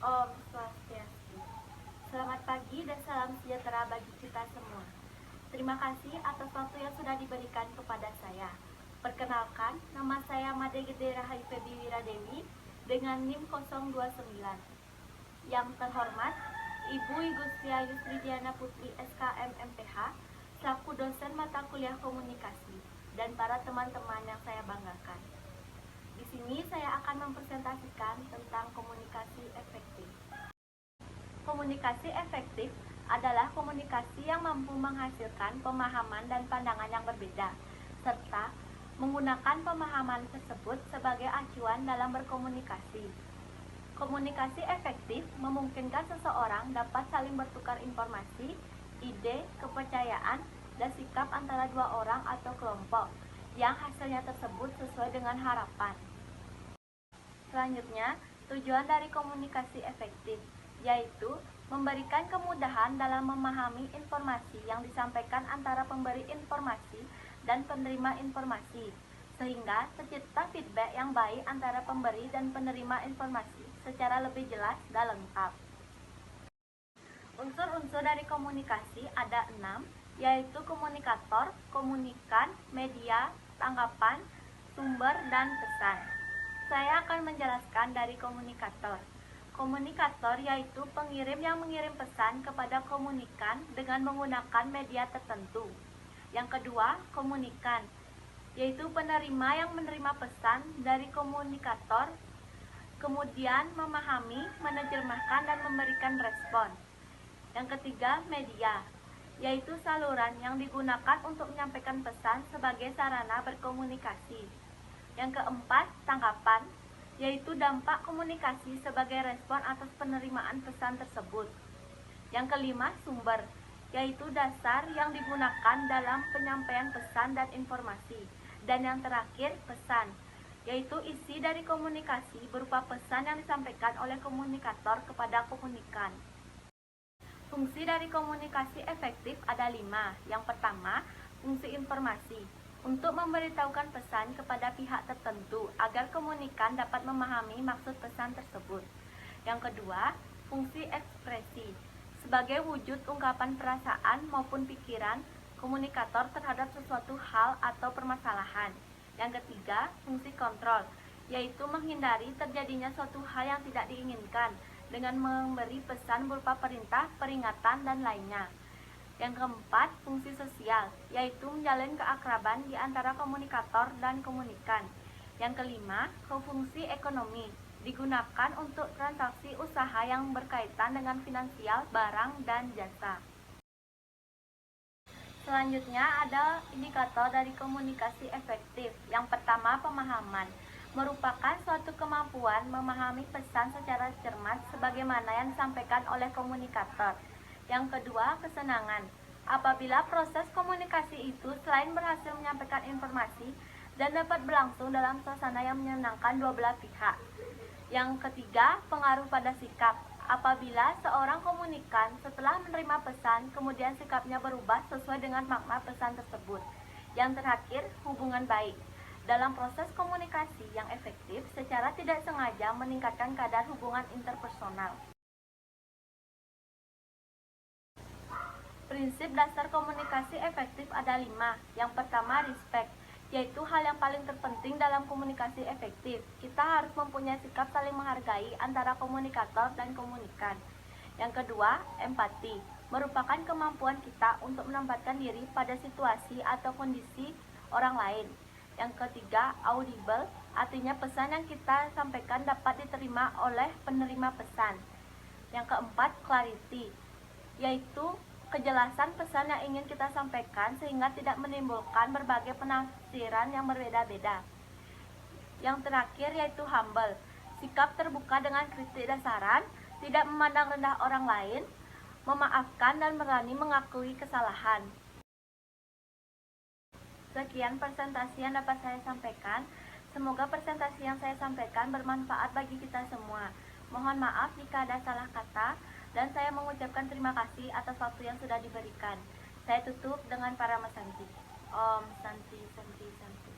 Om Swastiastu. Selamat pagi dan salam sejahtera bagi kita semua. Terima kasih atas waktu yang sudah diberikan kepada saya. Perkenalkan, nama saya Made Gede Rahayu Febi Wiradewi dengan NIM 029. Yang terhormat, Ibu Igustia Yusri Diana Putri SKM MPH, selaku dosen mata kuliah komunikasi, dan para teman-teman yang saya banggakan. Di sini saya akan mempresentasikan tentang komunikasi efektif. Komunikasi efektif adalah komunikasi yang mampu menghasilkan pemahaman dan pandangan yang berbeda, serta menggunakan pemahaman tersebut sebagai acuan dalam berkomunikasi. Komunikasi efektif memungkinkan seseorang dapat saling bertukar informasi, ide, kepercayaan, dan sikap antara dua orang atau kelompok yang hasilnya tersebut sesuai dengan harapan. Selanjutnya, tujuan dari komunikasi efektif yaitu memberikan kemudahan dalam memahami informasi yang disampaikan antara pemberi informasi dan penerima informasi, sehingga tercipta feedback yang baik antara pemberi dan penerima informasi secara lebih jelas dan lengkap. Unsur-unsur dari komunikasi ada 6, yaitu komunikator, komunikan, media, tanggapan, sumber, dan pesan. Saya akan menjelaskan dari komunikator. Komunikator yaitu pengirim yang mengirim pesan kepada komunikan dengan menggunakan media tertentu. Yang kedua, komunikan, yaitu penerima yang menerima pesan dari komunikator, kemudian memahami, menerjemahkan, dan memberikan respon. Yang ketiga, media, yaitu saluran yang digunakan untuk menyampaikan pesan sebagai sarana berkomunikasi. Yang keempat, tanggapan, yaitu dampak komunikasi sebagai respon atas penerimaan pesan tersebut. Yang kelima, sumber, yaitu dasar yang digunakan dalam penyampaian pesan dan informasi. Dan yang terakhir, pesan, yaitu isi dari komunikasi berupa pesan yang disampaikan oleh komunikator kepada komunikan. Fungsi dari komunikasi efektif ada 5. Yang pertama, fungsi informasi, untuk memberitahukan pesan kepada pihak tertentu agar komunikan dapat memahami maksud pesan tersebut. Yang kedua, fungsi ekspresi, sebagai wujud ungkapan perasaan maupun pikiran komunikator terhadap sesuatu hal atau permasalahan. Yang ketiga, fungsi kontrol, yaitu menghindari terjadinya suatu hal yang tidak diinginkan dengan memberi pesan berupa perintah, peringatan, dan lainnya. Yang keempat, fungsi sosial, yaitu menjalin keakraban di antara komunikator dan komunikan. Yang kelima, fungsi ekonomi, digunakan untuk transaksi usaha yang berkaitan dengan finansial, barang, dan jasa. Selanjutnya ada indikator dari komunikasi efektif. Yang pertama, pemahaman, merupakan suatu kemampuan memahami pesan secara cermat sebagaimana yang disampaikan oleh komunikator. Yang kedua, kesenangan, apabila proses komunikasi itu selain berhasil menyampaikan informasi dan dapat berlangsung dalam suasana yang menyenangkan dua belah pihak. Yang ketiga, pengaruh pada sikap, apabila seorang komunikan setelah menerima pesan kemudian sikapnya berubah sesuai dengan makna pesan tersebut. Yang terakhir, hubungan baik, dalam proses komunikasi yang efektif secara tidak sengaja meningkatkan kadar hubungan interpersonal. Prinsip dasar komunikasi efektif ada 5. Yang pertama, respect, yaitu hal yang paling terpenting dalam komunikasi efektif. Kita harus mempunyai sikap saling menghargai antara komunikator dan komunikan. Yang kedua, empati, merupakan kemampuan kita untuk menempatkan diri pada situasi atau kondisi orang lain. Yang ketiga, audible, artinya pesan yang kita sampaikan dapat diterima oleh penerima pesan. Yang keempat, clarity, yaitu kejelasan pesan yang ingin kita sampaikan sehingga tidak menimbulkan berbagai penafsiran yang berbeda-beda. Yang terakhir yaitu humble, sikap terbuka dengan kritik dan saran, tidak memandang rendah orang lain, memaafkan dan berani mengakui kesalahan. Sekian presentasi yang dapat saya sampaikan. Semoga presentasi yang saya sampaikan bermanfaat bagi kita semua. Mohon maaf jika ada salah kata, dan saya mengucapkan terima kasih atas waktu yang sudah diberikan. Saya tutup dengan para Santi. Om Santi Santi Santi.